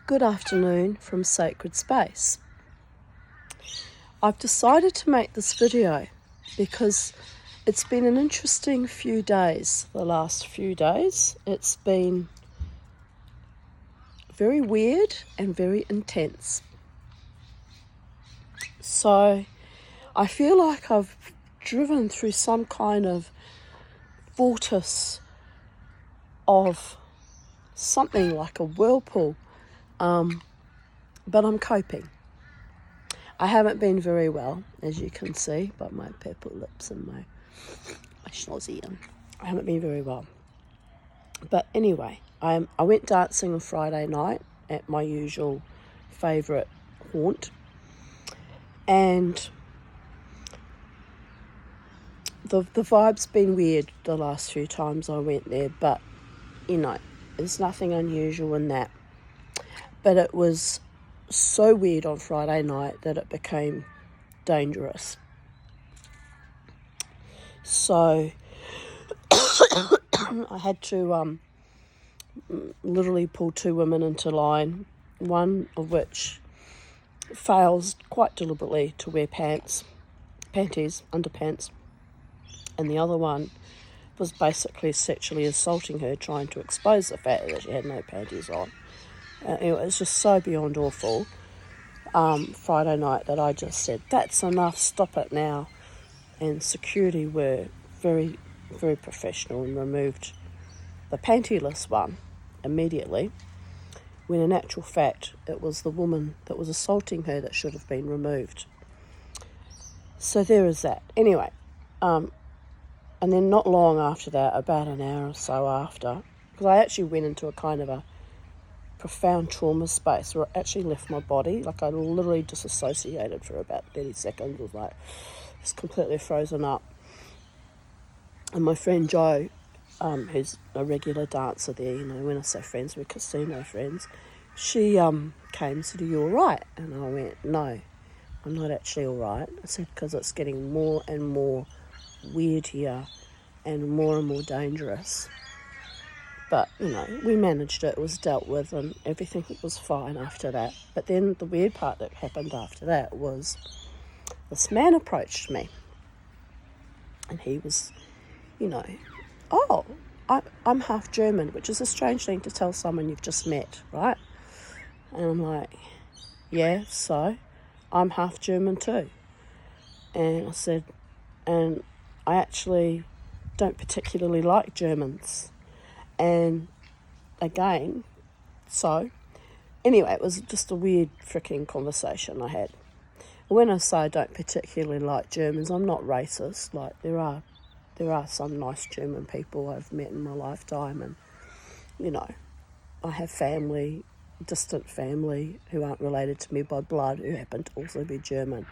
Good afternoon from Sacred Space. I've decided to make this video because it's been an interesting few days, the last few days. It's been very weird and very intense. So I feel like I've driven through some kind of vortex of something like a whirlpool. But I'm coping. I haven't been very well, as you can see by my purple lips and my schnozzy. I haven't been very well. But anyway, I went dancing on Friday night at my usual favourite haunt. And the vibe's been weird the last few times I went there, but, there's nothing unusual in that. But it was so weird on Friday night that it became dangerous. So I had to literally pull two women into line, one of which fails quite deliberately to wear panties, underpants, and the other one was basically sexually assaulting her, trying to expose the fact that she had no panties on. It was just so beyond awful Friday night that I just said, that's enough, stop it now. And security were very, very professional and removed the pantyless one immediately, when in actual fact it was the woman that was assaulting her that should have been removed. So there is that. Anyway, and then not long after that, about an hour or so after, because I actually went into a kind of a profound trauma space where I actually left my body. Like I literally disassociated for about 30 seconds. It was like just completely frozen up. And my friend Jo, who's a regular dancer there, when I say friends, we're casino friends, she came and said, "Are you all right?" And I went, "No, I'm not actually all right." I said, "Because it's getting more and more weird here and more dangerous." But, we managed it. It was dealt with and everything was fine after that. But then the weird part that happened after that was this man approached me. And he was, "Oh, I'm half German," which is a strange thing to tell someone you've just met, right? And I'm like, "Yeah, so I'm half German too." And I said, "And I actually don't particularly like Germans." And again, so anyway, it was just a weird freaking conversation I had. When I say I don't particularly like Germans, I'm not racist. Like there are some nice German people I've met in my lifetime, and I have family, distant family who aren't related to me by blood, who happen to also be German,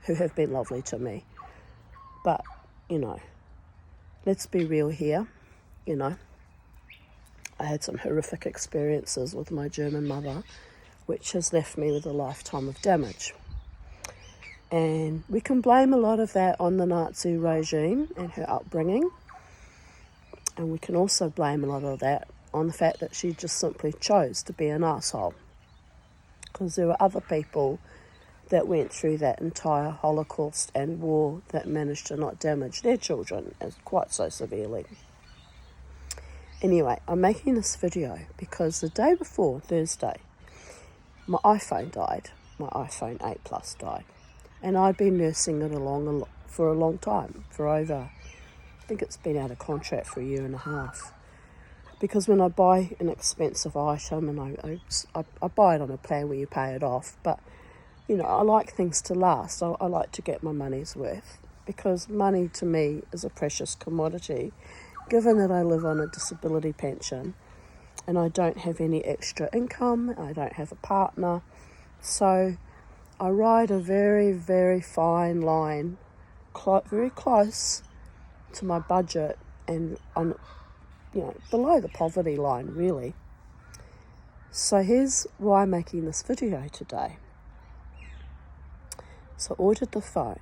who have been lovely to me. But let's be real here. I had some horrific experiences with my German mother, which has left me with a lifetime of damage. And we can blame a lot of that on the Nazi regime and her upbringing. And we can also blame a lot of that on the fact that she just simply chose to be an asshole. Because there were other people that went through that entire Holocaust and war that managed to not damage their children as quite so severely. Anyway, I'm making this video because the day before, Thursday, my iPhone died. My iPhone 8 Plus died. And I'd been nursing it along for a long time, for over, I think it's been out of contract for 1.5 years. Because when I buy an expensive item, and I buy it on a plan where you pay it off, but, I like things to last. I like to get my money's worth. Because money to me is a precious commodity. Given that I live on a disability pension and I don't have any extra income, I don't have a partner, so I ride a very, very fine line, very close to my budget and on, below the poverty line, really. So here's why I'm making this video today. So I ordered the phone,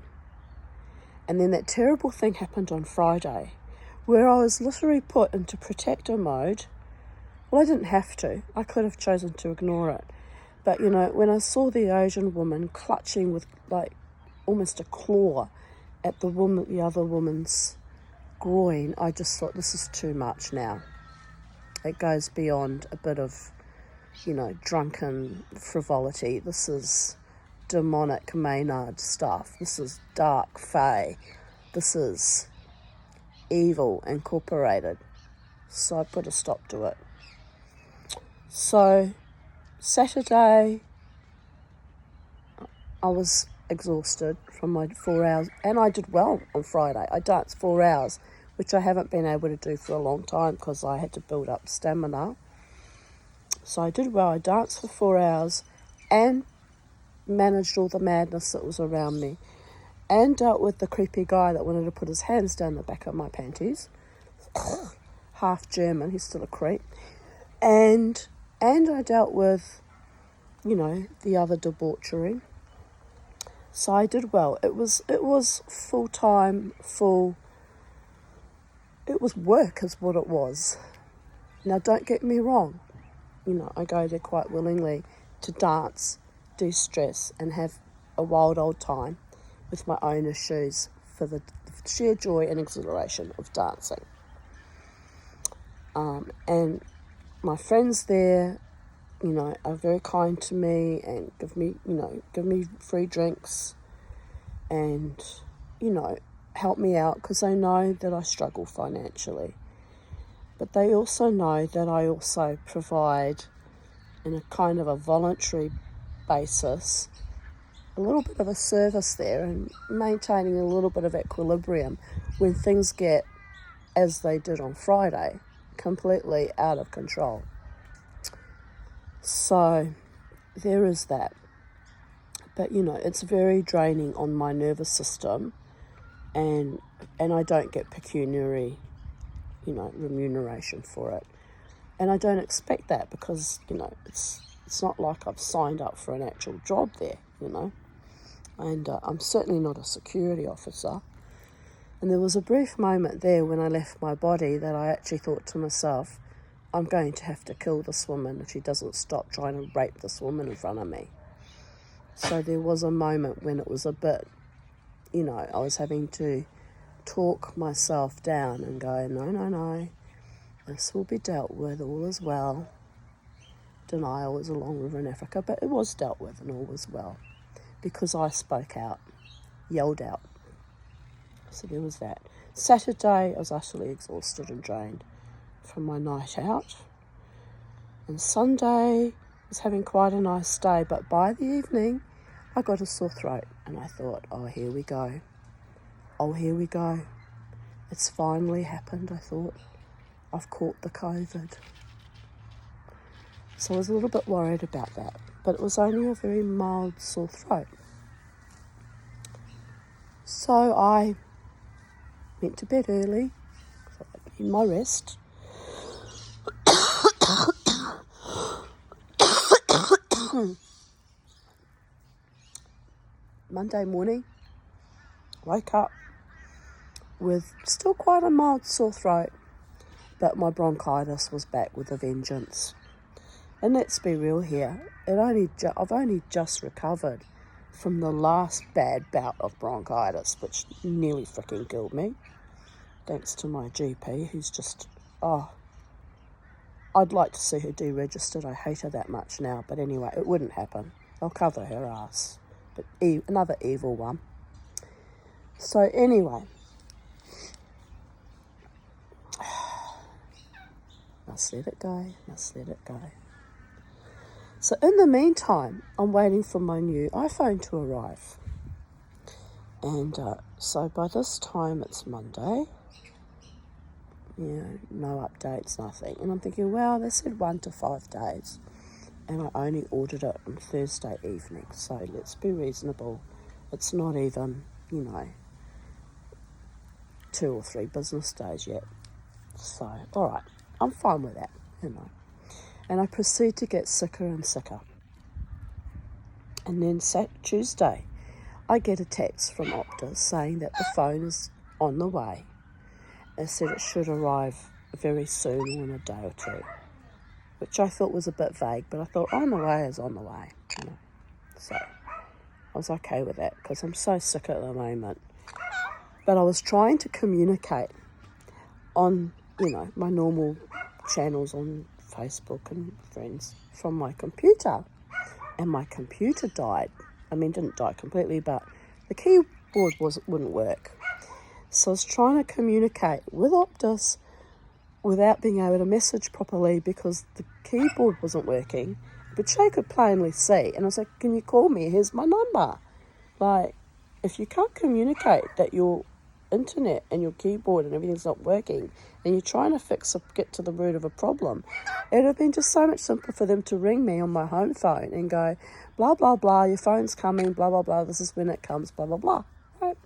and then that terrible thing happened on Friday, where I was literally put into protector mode. Well, I didn't have to. I could have chosen to ignore it. But, you know, when I saw the Asian woman clutching with, like, almost a claw at the other woman's groin, I just thought, this is too much now. It goes beyond a bit of, you know, drunken frivolity. This is demonic Maynard stuff. This is dark fae. This is evil incorporated. So I put a stop to it. So Saturday, I was exhausted from my 4 hours, and I did well on Friday. I danced 4 hours, which I haven't been able to do for a long time because I had to build up stamina. So I did well. I danced for 4 hours and managed all the madness that was around me, and dealt with the creepy guy that wanted to put his hands down the back of my panties. Half German, he's still a creep. And I dealt with, you know, the other debauchery. So I did well. It was full-time, it was work is what it was. Now, don't get me wrong. You know, I go there quite willingly to dance, de-stress, and have a wild old time with my owner's shoes for the sheer joy and exhilaration of dancing. And my friends there, you know, are very kind to me and give me free drinks and, you know, help me out because they know that I struggle financially. But they also know that I also provide, in a kind of a voluntary basis, a little bit of a service there and maintaining a little bit of equilibrium when things get, as they did on Friday, completely out of control. So there is that. But, you know, it's very draining on my nervous system, and I don't get pecuniary, you know, remuneration for it. And I don't expect that because, you know, it's not like I've signed up for an actual job there, you know. And I'm certainly not a security officer. And there was a brief moment there when I left my body that I actually thought to myself, I'm going to have to kill this woman if she doesn't stop trying to rape this woman in front of me. So there was a moment when it was a bit, you know, I was having to talk myself down and go, no, this will be dealt with, all is well. Denial is a long river in Africa, but it was dealt with and all was well because I spoke out, yelled out. So there was that. Saturday, I was utterly exhausted and drained from my night out. And Sunday, I was having quite a nice day, but by the evening, I got a sore throat and I thought, oh, here we go. It's finally happened, I thought. I've caught the COVID. So I was a little bit worried about that, but it was only a very mild sore throat. So I went to bed early, so I need my rest. Monday morning, woke up with still quite a mild sore throat, but my bronchitis was back with a vengeance. And let's be real here, I've only just recovered from the last bad bout of bronchitis, which nearly freaking killed me, thanks to my GP, who's just, I'd like to see her deregistered. I hate her that much now, but anyway, it wouldn't happen. I'll cover her ass, but another evil one. So anyway, must let it go. So in the meantime, I'm waiting for my new iPhone to arrive. And so by this time, it's Monday. You know, no updates, nothing. And I'm thinking, well, they said 1 to 5 days. And I only ordered it on Thursday evening. So let's be reasonable. It's not even, 2 or 3 business days yet. So, all right, I'm fine with that, And I proceed to get sicker and sicker. And then Tuesday, I get a text from Optus saying that the phone is on the way. They said it should arrive very soon, in a day or two, which I thought was a bit vague, but I thought on the way is on the way, you know. So I was okay with that because I'm so sick at the moment. But I was trying to communicate on, you know, my normal channels on Facebook and friends from my computer. And my computer died. I mean, didn't die completely, but the keyboard wouldn't work. So I was trying to communicate with Optus without being able to message properly because the keyboard wasn't working, but she could plainly see. And I was like, can you call me? Here's my number. Like, if you can't communicate that your internet and your keyboard and everything's not working and you're trying to get to the root of a problem, it would have been just so much simpler for them to ring me on my home phone and go, blah, blah, blah, your phone's coming, blah, blah, blah, this is when it comes, blah, blah, blah, right?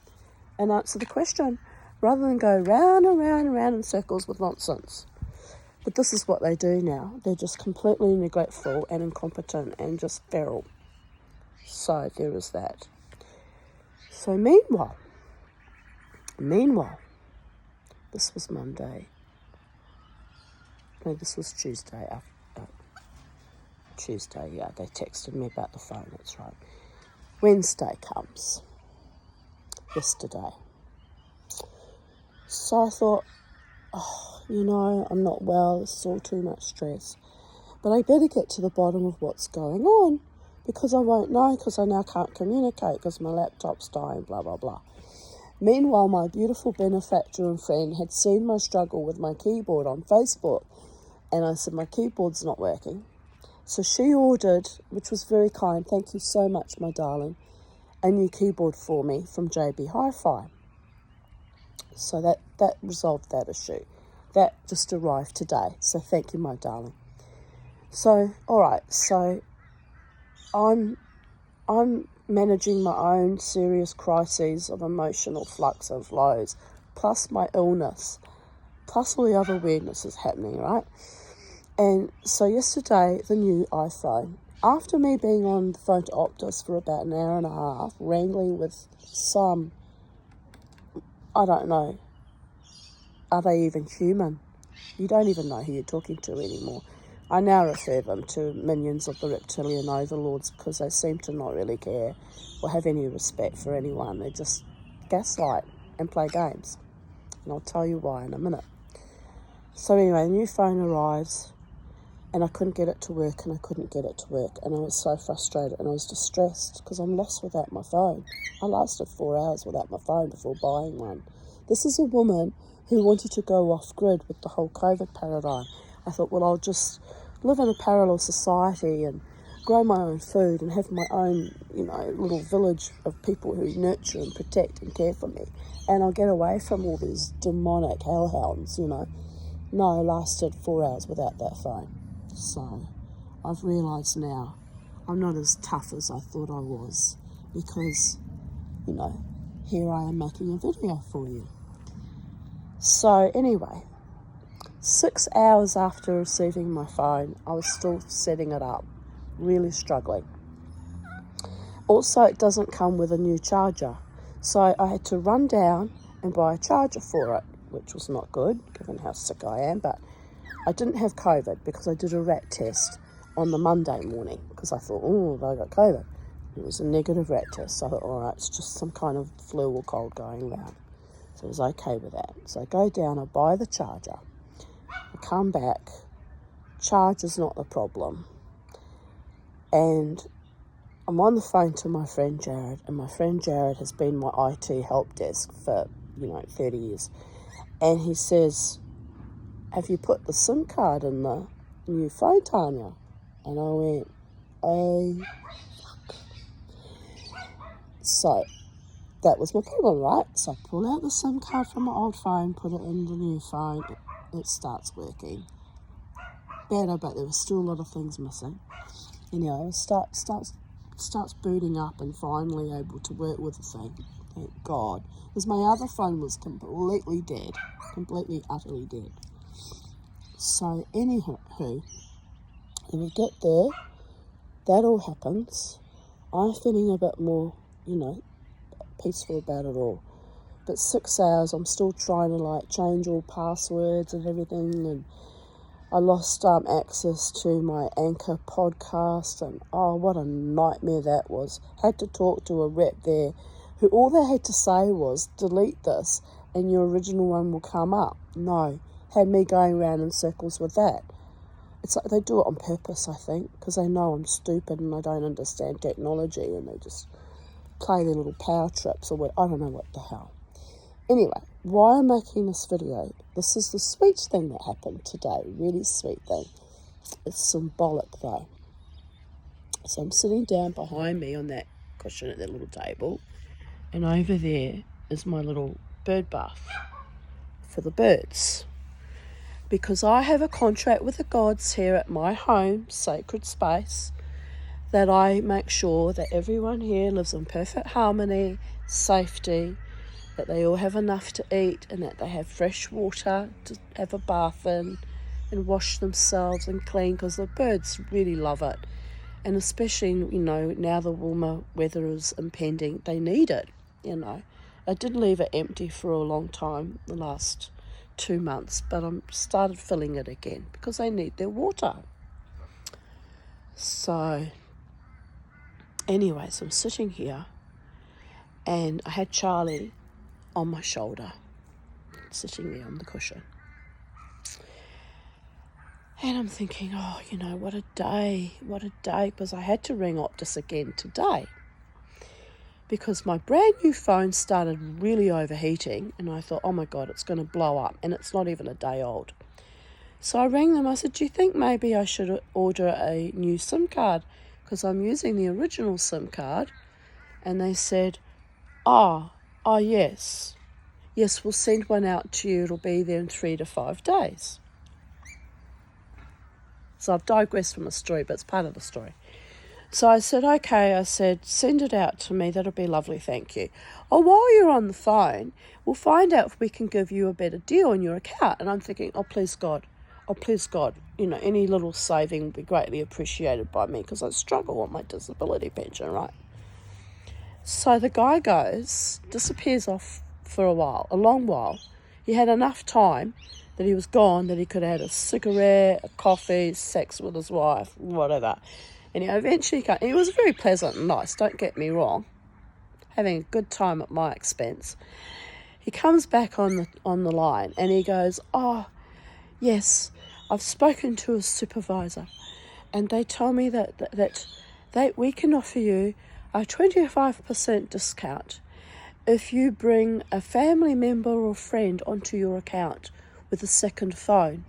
And answer the question, rather than go round and round and round in circles with nonsense. But this is what they do now. They're just completely neglectful and incompetent and just feral. So there is that. So meanwhile, this was Monday. No, this was Tuesday. Tuesday, yeah, they texted me about the phone, that's right. Wednesday comes. Yesterday. So I thought, you know, I'm not well, it's all too much stress. But I better get to the bottom of what's going on because I won't know because I now can't communicate because my laptop's dying, blah, blah, blah. Meanwhile, my beautiful benefactor and friend had seen my struggle with my keyboard on Facebook. And I said, my keyboard's not working. So she ordered, which was very kind, thank you so much, my darling, a new keyboard for me from JB Hi-Fi. So that resolved that issue. That just arrived today. So thank you, my darling. So, all right, so I'm managing my own serious crises of emotional flux and flows, plus my illness, plus all the other weirdness is happening, right? And so yesterday, the new iPhone, after me being on the phone to Optus for about an hour and a half, wrangling with some, I don't know, are they even human? You don't even know who you're talking to anymore. I now refer them to minions of the reptilian overlords because they seem to not really care or have any respect for anyone. They just gaslight and play games. And I'll tell you why in a minute. So anyway, the new phone arrives and I couldn't get it to work and I was so frustrated and I was distressed because I'm lost without my phone. I lasted 4 hours without my phone before buying one. This is a woman who wanted to go off-grid with the whole COVID paradigm. I thought, well, I'll just live in a parallel society and grow my own food and have my own, you know, little village of people who nurture and protect and care for me. And I'll get away from all these demonic hellhounds, you know. No, I lasted 4 hours without that phone. So I've realised now I'm not as tough as I thought I was because, you know, here I am making a video for you. So anyway, 6 hours after receiving my phone, I was still setting it up, really struggling. Also, it doesn't come with a new charger, so I had to run down and buy a charger for it, which was not good, given how sick I am, but I didn't have COVID because I did a rat test on the Monday morning because I thought, oh, I got COVID. It was a negative rat test, so I thought, all right, it's just some kind of flu or cold going around. So I was okay with that. So I go down, I buy the charger. I come back, charge is not the problem. And I'm on the phone to my friend Jared, and my friend Jared has been my IT help desk for, 30 years. And he says, have you put the SIM card in the new phone, Tanya? And I went, oh, fuck. So that was my problem, right? So I pull out the SIM card from my old phone, put it in the new phone. It starts working. Better, but there was still a lot of things missing. Anyway, it starts booting up and finally able to work with the thing. Thank God. Because my other phone was completely dead. Completely, utterly dead. So, anywho, when we get there, that all happens. I'm feeling a bit more, peaceful about it all. But 6 hours, I'm still trying to change all passwords and everything, and I lost access to my Anchor podcast, and oh, what a nightmare that was. Had to talk to a rep there who all they had to say was, delete this and your original one will come up. No, had me going around in circles with that. It's like they do it on purpose, I think, because they know I'm stupid and I don't understand technology, and they just play their little power trips or what, I don't know what the hell. Anyway, why I'm making this video, this is the sweet thing that happened today, really sweet thing. It's symbolic though. So I'm sitting down behind me on that cushion at that little table, and over there is my little bird bath for the birds. Because I have a contract with the gods here at my home, Sacred Space, that I make sure that everyone here lives in perfect harmony, safety, that they all have enough to eat, and that they have fresh water to have a bath in and wash themselves and clean, because the birds really love it. And especially, now the warmer weather is impending, they need it, I did leave it empty for a long time, the last 2 months, but I started filling it again because they need their water. So anyways, I'm sitting here and I had Charlie on my shoulder, sitting there on the cushion. And I'm thinking, what a day, because I had to ring Optus again today because my brand new phone started really overheating, and I thought, oh my God, it's going to blow up, and it's not even a day old. So I rang them. I said, do you think maybe I should order a new SIM card because I'm using the original SIM card? And they said, yes, we'll send one out to you. It'll be there in 3 to 5 days. So I've digressed from the story, but it's part of the story. So I said, okay, send it out to me. That'll be lovely, thank you. Oh, while you're on the phone, we'll find out if we can give you a better deal on your account. And I'm thinking, oh, please God, any little saving would be greatly appreciated by me because I struggle with my disability pension, right? So the guy disappears off for a long while. He had enough time that he was gone that he could have had a cigarette, a coffee, sex with his wife, whatever. And he eventually came. He was very pleasant and nice, don't get me wrong, having a good time at my expense. He comes back on the line and he goes, oh, yes, I've spoken to a supervisor and they told me that we can offer you a 25% discount if you bring a family member or friend onto your account with a second phone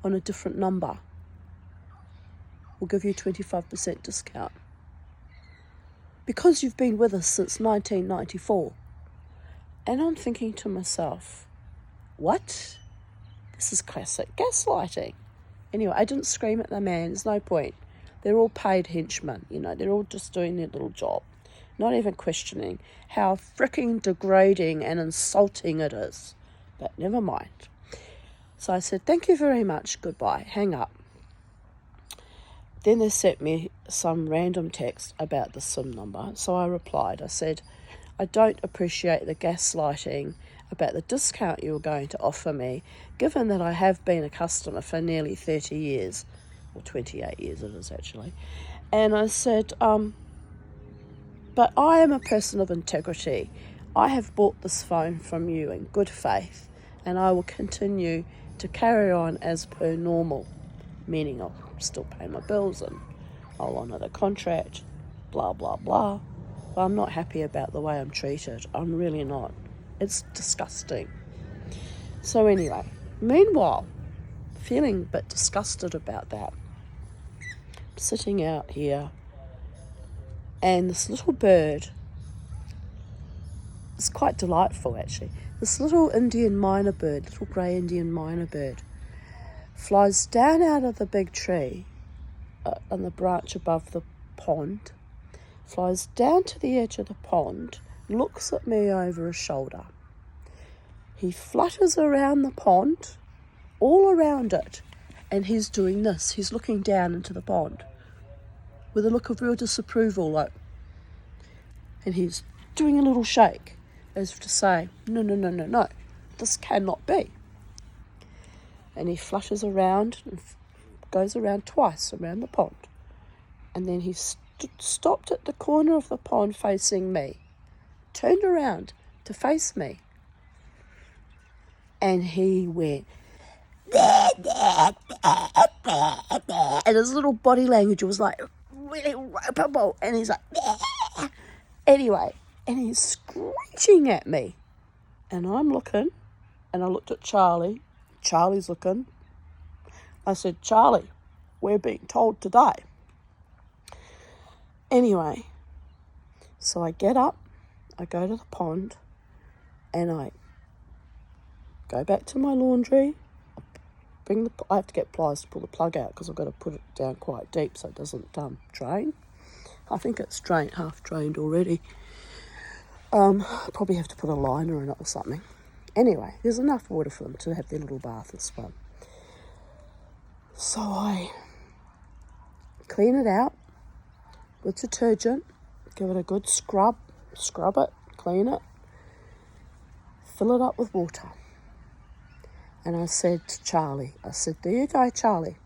on a different number. We'll give you 25% discount. Because you've been with us since 1994. And I'm thinking to myself, what? This is classic gaslighting. Anyway, I didn't scream at the man. There's no point. They're all paid henchmen. They're all just doing their little job. Not even questioning how fricking degrading and insulting it is. But never mind. So I said, thank you very much. Goodbye. Hang up. Then they sent me some random text about the SIM number. So I replied. I said, I don't appreciate the gaslighting about the discount you were going to offer me, given that I have been a customer for nearly 30 years, or 28 years it is actually. And I said, but I am a person of integrity. I have bought this phone from you in good faith, and I will continue to carry on as per normal, meaning I'll still pay my bills and I'll honour the contract, blah, blah, blah. But I'm not happy about the way I'm treated. I'm really not. It's disgusting. So anyway, meanwhile, feeling a bit disgusted about that, I'm sitting out here, and this little bird, it's quite delightful actually, this little Indian myna bird, little grey Indian myna bird, flies down out of the big tree on the branch above the pond, flies down to the edge of the pond, looks at me over his shoulder. He flutters around the pond, all around it, and he's doing this. He's looking down into the pond with a look of real disapproval, and he's doing a little shake as to say, no, this cannot be. And he flutters around goes around twice around the pond. And then he stopped at the corner of the pond facing me, turned around to face me, and he went, and his little body language was like really ropeable, and he's like, anyway, and he's screeching at me, and I'm looking, and I looked at Charlie. Charlie's looking. I said, Charlie, we're being told today. Anyway, so I get up, I go to the pond, and I go back to my laundry. I have to get pliers to pull the plug out because I've got to put it down quite deep so it doesn't drain. I think it's half drained already. Probably have to put a liner in it or something. Anyway, there's enough water for them to have their little bath and swim. So I clean it out with detergent, give it a good scrub it, clean it, fill it up with water. And I said to Charlie, there you go, Charlie.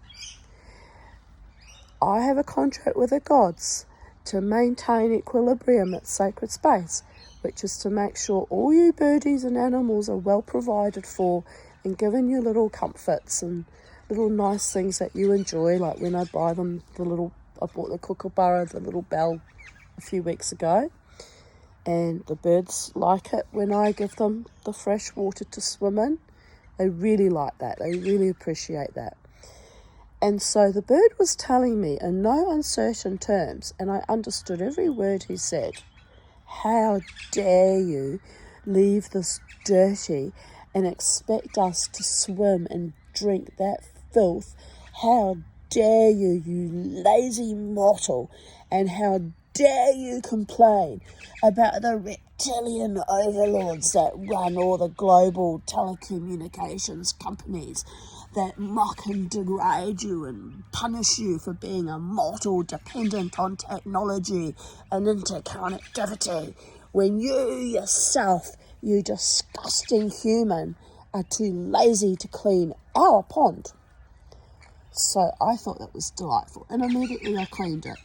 I have a contract with the gods to maintain equilibrium at sacred space, which is to make sure all you birdies and animals are well provided for and given you little comforts and little nice things that you enjoy, like when I buy them I bought the kookaburra, the little bell, a few weeks ago. And the birds like it when I give them the fresh water to swim in. They really like that. They really appreciate that. And so the bird was telling me in no uncertain terms, and I understood every word he said, how dare you leave this dirty and expect us to swim and drink that filth? How dare you, you lazy mortal, and how dare you complain about the reptilian overlords that run all the global telecommunications companies that mock and degrade you and punish you for being a mortal dependent on technology and interconnectivity, when you yourself, you disgusting human, are too lazy to clean our pond. So I thought that was delightful, and immediately I cleaned it,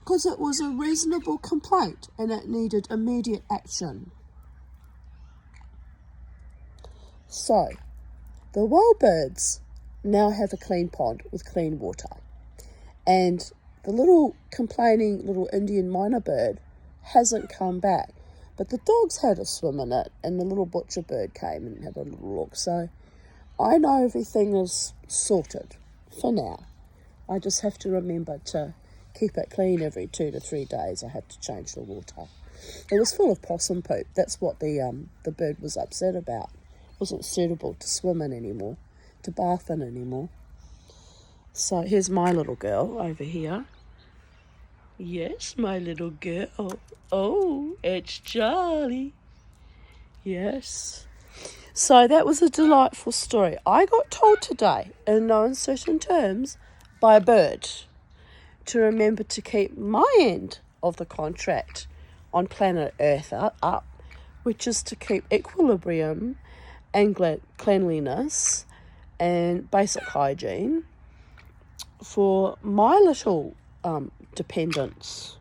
because it was a reasonable complaint and it needed immediate action. So, the wild birds now have a clean pond with clean water, and the little complaining little Indian minor bird hasn't come back, but the dogs had a swim in it, and the little butcher bird came and had a little look. So I know everything is sorted for now. I just have to remember to keep it clean every 2 to 3 days. I have to change the water. It was full of possum poop. That's what the bird was upset about. It wasn't suitable to swim in anymore, to bath in anymore. So here's my little girl over here. Yes, my little girl. Oh, it's Charlie. Yes. So that was a delightful story. I got told today, in no uncertain terms, by a bird, to remember to keep my end of the contract on planet Earth up, which is to keep equilibrium and cleanliness and basic hygiene for my little dependents.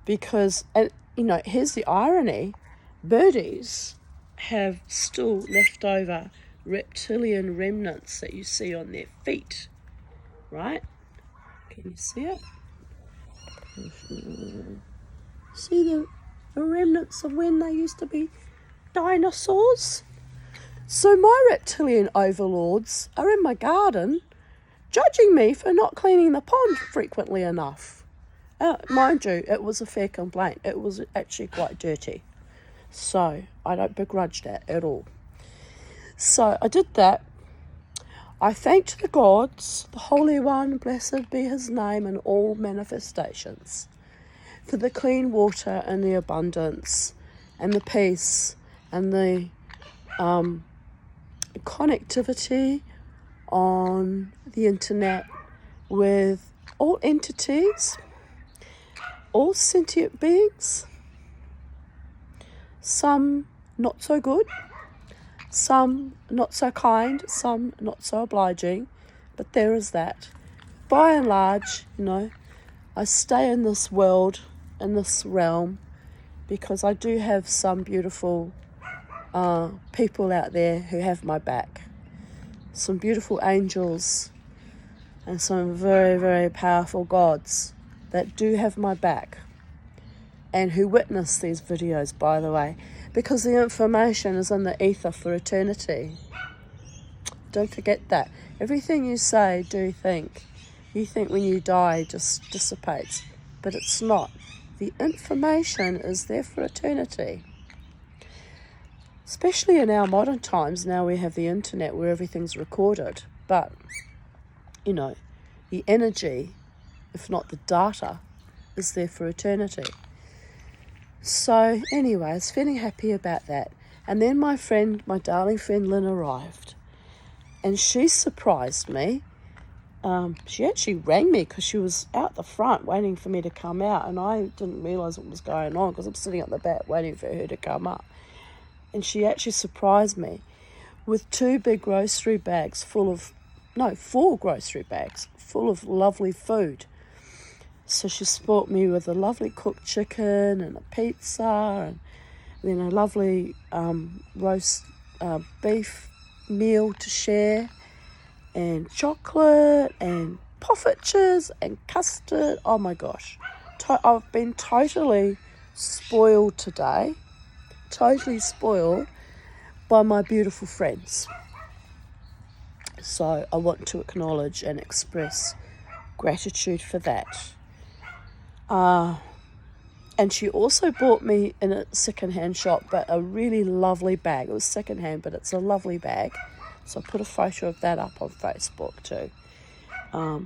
Because, and here's the irony, birdies have still leftover reptilian remnants that you see on their feet, right? Can you see it? See the remnants of when they used to be dinosaurs? So my reptilian overlords are in my garden judging me for not cleaning the pond frequently enough. Mind you, it was a fair complaint. It was actually quite dirty. So I don't begrudge that at all. So I did that. I thanked the gods, the Holy One, blessed be his name in all manifestations, for the clean water and the abundance and the peace and the connectivity on the internet with all entities, all sentient beings, some not so good, some not so kind, some not so obliging, but there is that. by and large, you know, I stay in this world, in this realm, because I do have some beautiful people out there who have my back. Some beautiful angels and some very, very powerful gods that do have my back and who witness these videos, by the way, because the information is in the ether for eternity. Don't forget that. Everything you say, do, think. You think when you die it just dissipates, but it's not. The information is there for eternity. Especially in our modern times, now we have the internet where everything's recorded. But, you know, the energy, if not the data, is there for eternity. So anyway, I was feeling happy about that. And then my darling friend Lynn arrived. And she surprised me. She actually rang me because she was out the front waiting for me to come out. And I didn't realise what was going on because I'm sitting at the back waiting for her to come up. And she actually surprised me with 2 big grocery bags full of, 4 grocery bags full of lovely food. So she spoilt me with a lovely cooked chicken and a pizza and then a lovely roast beef meal to share and chocolate and poffertjes and custard. Oh my gosh. I've been totally spoiled today. Totally spoiled by my beautiful friends. So I want to acknowledge and express gratitude for that. And she also bought me in a second-hand shop, but a really lovely bag. It was second-hand, but it's a lovely bag. So I put a photo of that up on Facebook too.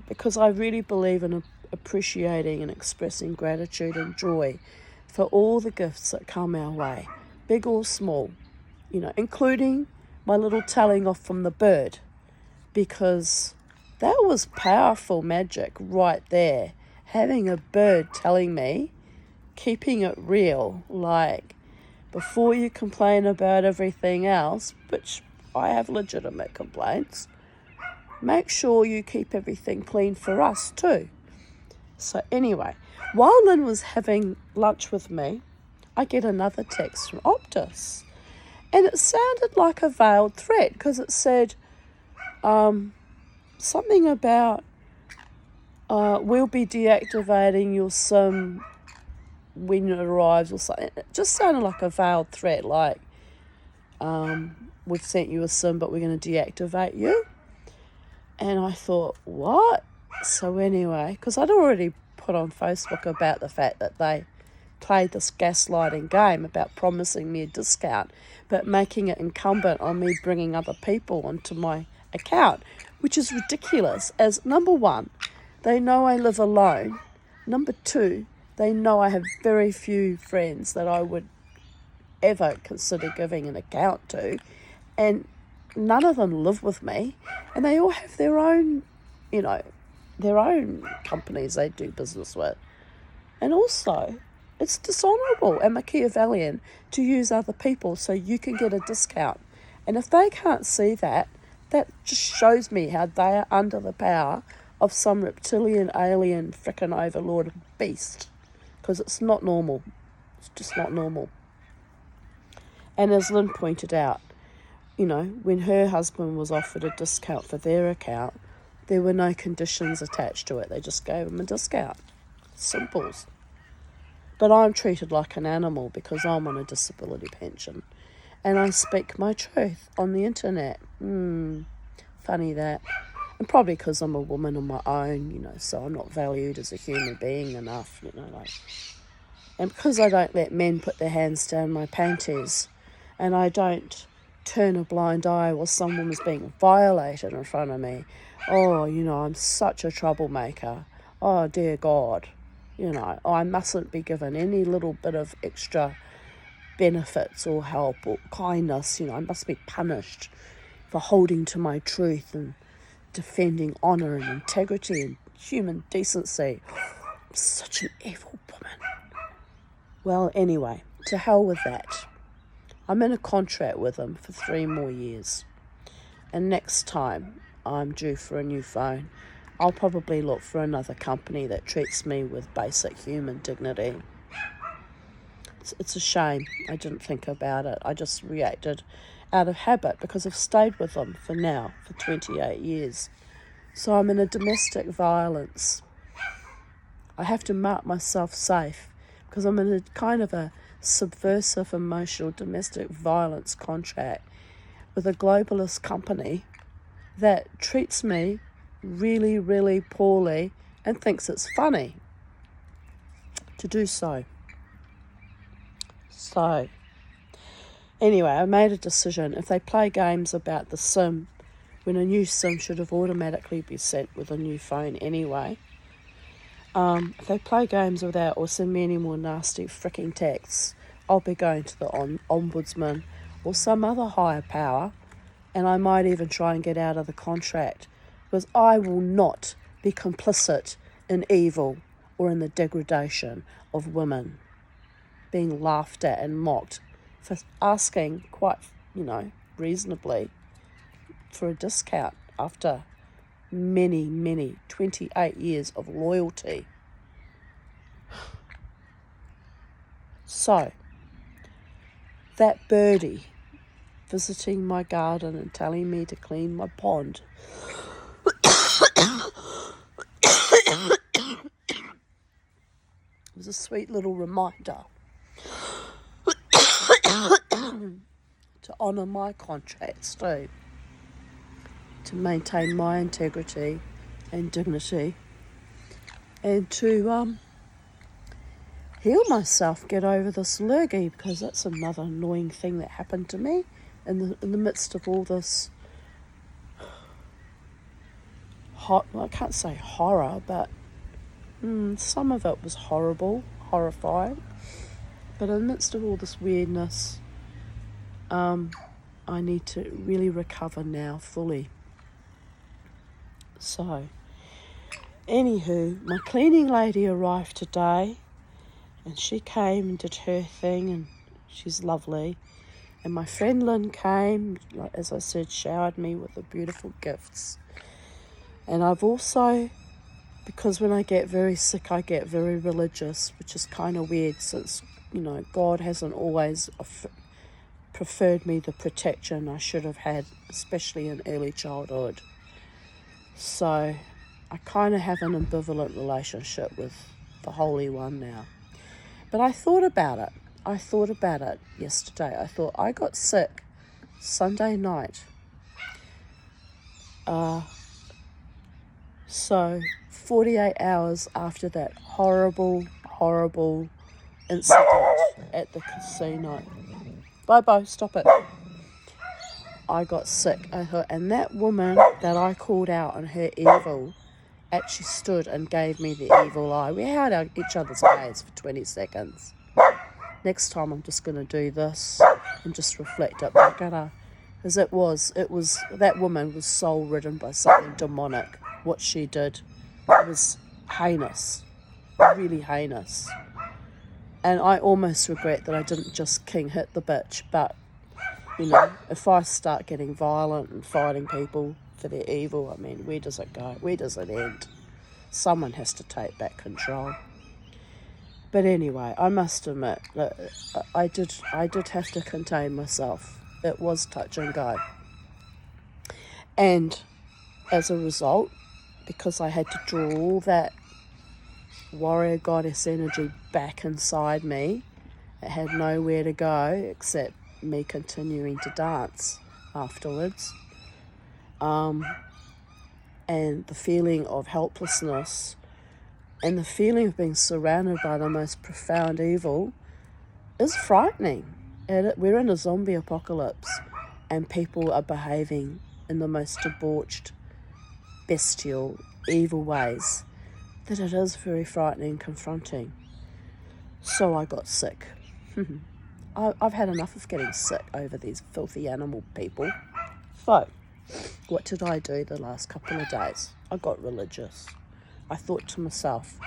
Because I really believe in appreciating and expressing gratitude and joy for all the gifts that come our way, big or small, you know, including my little telling off from the bird, because that was powerful magic right there. Having a bird telling me, keeping it real, like before you complain about everything else, which I have legitimate complaints, make sure you keep everything clean for us too. So anyway, while Lynn was having lunch with me, I get another text from Optus. And it sounded like a veiled threat because it said something about we'll be deactivating your SIM when it arrives or something. It just sounded like a veiled threat, like we've sent you a SIM but we're going to deactivate you. And I thought, what? So anyway, because I'd already put on Facebook about the fact that they played this gaslighting game about promising me a discount but making it incumbent on me bringing other people onto my account, which is ridiculous. As number one, they know I live alone. Number two, they know I have very few friends that I would ever consider giving an account to, and none of them live with me, and they all have their own, you know, their own companies they do business with. And also, it's dishonourable and Machiavellian to use other people so you can get a discount. And if they can't see that, that just shows me how they are under the power of some reptilian, alien, frickin' overlord beast. Because it's not normal. It's just not normal. And as Lynn pointed out, you know, when her husband was offered a discount for their account, there were no conditions attached to it. They just gave him a discount. Simples. But I'm treated like an animal because I'm on a disability pension. And I speak my truth on the internet. Funny that. And probably because I'm a woman on my own, you know, so I'm not valued as a human being enough, you know, like. And because I don't let men put their hands down my panties, and I don't turn a blind eye while someone is being violated in front of me. Oh, you know, I'm such a troublemaker. Oh, dear God. You know, I mustn't be given any little bit of extra benefits or help or kindness. You know, I must be punished for holding to my truth and defending honour and integrity and human decency. I'm such an evil woman. Well, anyway, to hell with that. I'm in a contract with them for 3 more years. And next time I'm due for a new phone, I'll probably look for another company that treats me with basic human dignity. It's a shame I didn't think about it. I just reacted out of habit because I've stayed with them for 28 years. So I'm in a domestic violence. I have to mark myself safe because I'm in a kind of a subversive emotional domestic violence contract with a globalist company that treats me really, really poorly and thinks it's funny to do so. So, anyway, I made a decision. If they play games about the SIM, when a new SIM should have automatically been sent with a new phone anyway, if they play games with that or send me any more nasty freaking texts, I'll be going to the ombudsman or some other higher power, and I might even try and get out of the contract, because I will not be complicit in evil or in the degradation of women, being laughed at and mocked for asking quite, reasonably for a discount after many 28 years of loyalty. So, that birdie visiting my garden and telling me to clean my pond was a sweet little reminder to honour my contracts too, to maintain my integrity and dignity, and to heal myself, get over this lurgy, because that's another annoying thing that happened to me in the midst of all this I can't say horror, but some of it was horrifying. But in the midst of all this weirdness, I need to really recover now fully. So, anywho, my cleaning lady arrived today, and she came and did her thing, and she's lovely. And my friend Lynn came, as I said, showered me with the beautiful gifts. And I've also, because when I get very sick, I get very religious, which is kind of weird since, God hasn't always preferred me the protection I should have had, especially in early childhood. So I kind of have an ambivalent relationship with the Holy One now. But I thought about it. Yesterday. I thought I got sick Sunday night. So 48 hours after that horrible incident at the casino. Bye, stop it. I got sick. And that woman that I called out on her evil actually stood and gave me the evil eye. We held each other's gaze for 20 seconds. Next time I'm just going to do this and just reflect it back at her. Because that woman was soul-ridden by something demonic. What she did, it was heinous, really heinous. And I almost regret that I didn't just king hit the bitch. But, if I start getting violent and fighting people for their evil, where does it go? Where does it end? Someone has to take back control. But anyway, I must admit that I did have to contain myself. It was touch and go. And as a result, because I had to draw all that warrior goddess energy back inside me, it had nowhere to go except me continuing to dance afterwards. And the feeling of helplessness and the feeling of being surrounded by the most profound evil is frightening. We're in a zombie apocalypse, and people are behaving in the most debauched, bestial, evil ways that it is very frightening and confronting. So I got sick. I've had enough of getting sick over these filthy animal people. So, what did I do the last couple of days? I got religious. I thought to myself,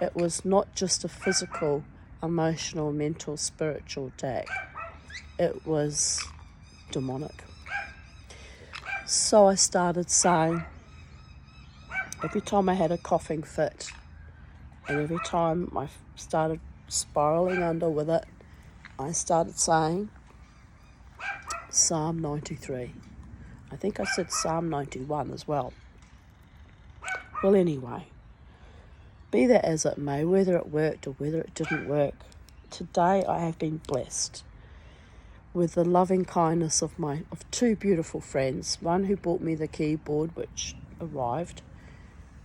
it was not just a physical, emotional, mental, spiritual attack. It was demonic. So I started saying, every time I had a coughing fit, and every time I started spiraling under with it, I started saying Psalm 93. I think I said Psalm 91 as well. Well, anyway, be that as it may, whether it worked or whether it didn't work, today I have been blessed with the loving kindness of two beautiful friends. One who bought me the keyboard, which arrived,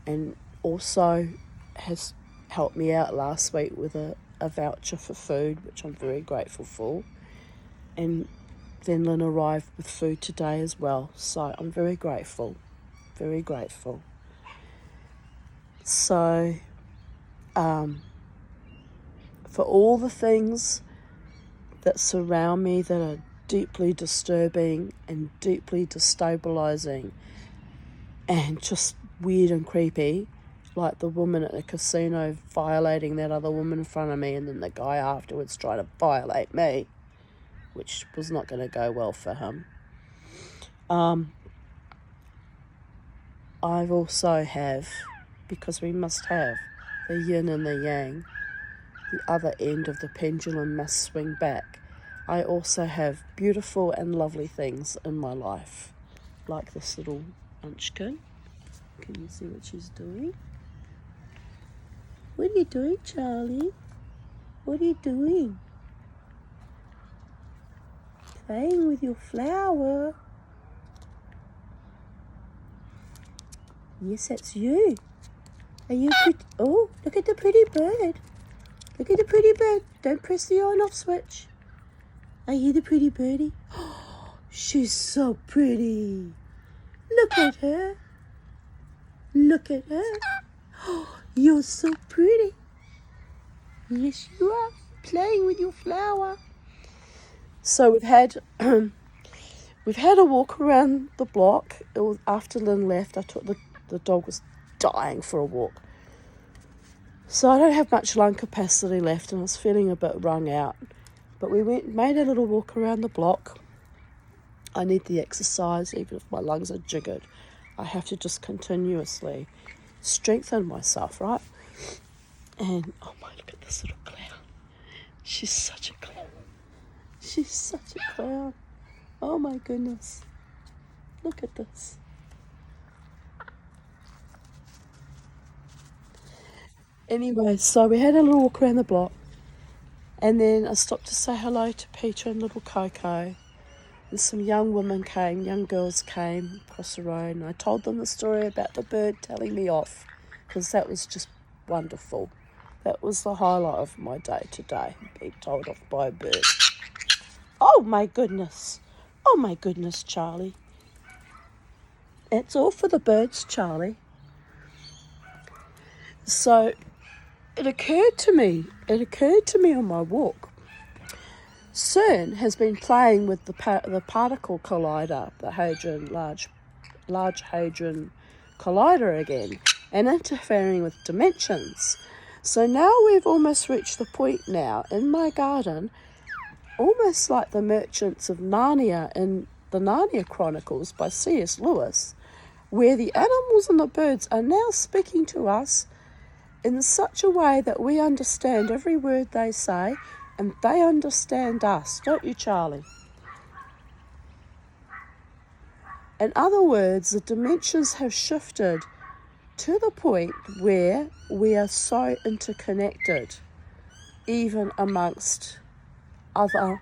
and also has helped me out last week with a voucher for food, which I'm very grateful for. And then Lynn arrived with food today as well. So I'm very grateful, very grateful. So for all the things that surround me that are deeply disturbing and deeply destabilizing and just weird and creepy, like the woman at the casino violating that other woman in front of me, and then the guy afterwards trying to violate me, which was not going to go well for him. I also have, because we must have the yin and the yang, the other end of the pendulum must swing back. I also have beautiful and lovely things in my life, like this little munchkin. Can you see what she's doing? What are you doing, Charlie? What are you doing? Playing with your flower. Yes, that's you. Are you pretty? Oh, look at the pretty bird. Look at the pretty bird. Don't press the on-off switch. Are you the pretty birdie? Oh, she's so pretty. Look at her. Look at her. Oh, you're so pretty. Yes, you are. Playing with your flower. So we've had a walk around the block. It was after Lynn left. I took the dog was dying for a walk. So I don't have much lung capacity left, and I was feeling a bit wrung out. But we made a little walk around the block. I need the exercise, even if my lungs are jiggered. I have to just continuously strengthen myself, right? And, oh my, look at this little clown. She's such a clown. She's such a clown. Oh my goodness. Look at this. Anyway, so we had a little walk around the block. And then I stopped to say hello to Peter and little Coco. And some young girls came across the road. And I told them the story about the bird telling me off, because that was just wonderful. That was the highlight of my day today, being told off by a bird. Oh my goodness. Oh my goodness, Charlie. It's all for the birds, Charlie. So it occurred to me on my walk. CERN has been playing with the particle collider, the Large Hadron Collider again, and interfering with dimensions. So now we've almost reached the point now in my garden, almost like the Merchants of Narnia in the Narnia Chronicles by C.S. Lewis, where the animals and the birds are now speaking to us in such a way that we understand every word they say, and they understand us, don't you, Charlie? In other words, the dimensions have shifted to the point where we are so interconnected, even amongst other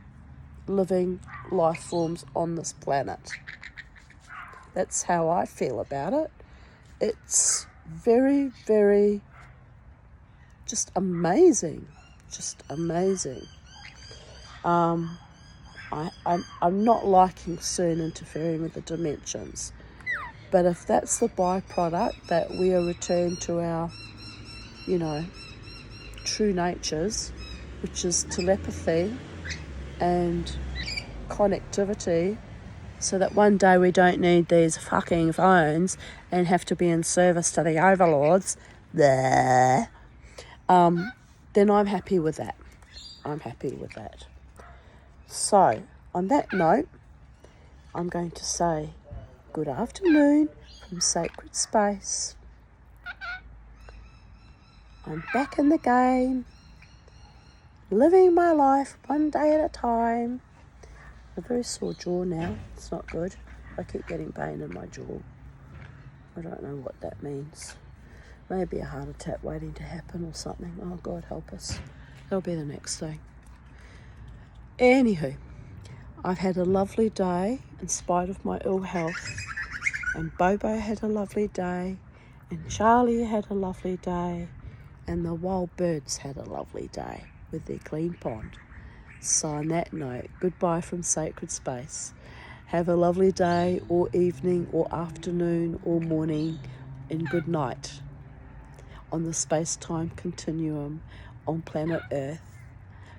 living life forms on this planet. That's how I feel about it. It's very, very just amazing. I'm not liking CERN interfering with the dimensions, but if that's the byproduct, that we are returned to our, true natures, which is telepathy and connectivity, so that one day we don't need these fucking phones and have to be in service to the overlords, then I'm happy with that. So, on that note, I'm going to say good afternoon from Sacred Space. I'm back in the game, living my life one day at a time. A very sore jaw now. It's not good. I keep getting pain in my jaw. I don't know what that means. Maybe a heart attack waiting to happen or something. Oh, God help us. That'll be the next thing. Anywho, I've had a lovely day in spite of my ill health. And Bobo had a lovely day. And Charlie had a lovely day. And the wild birds had a lovely day with their clean pond. So on that note, goodbye from Sacred Space. Have a lovely day or evening or afternoon or morning, and good night on the space-time continuum on planet Earth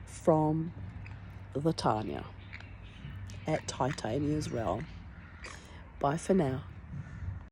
from the Tanya at Titania's realm. Bye for now.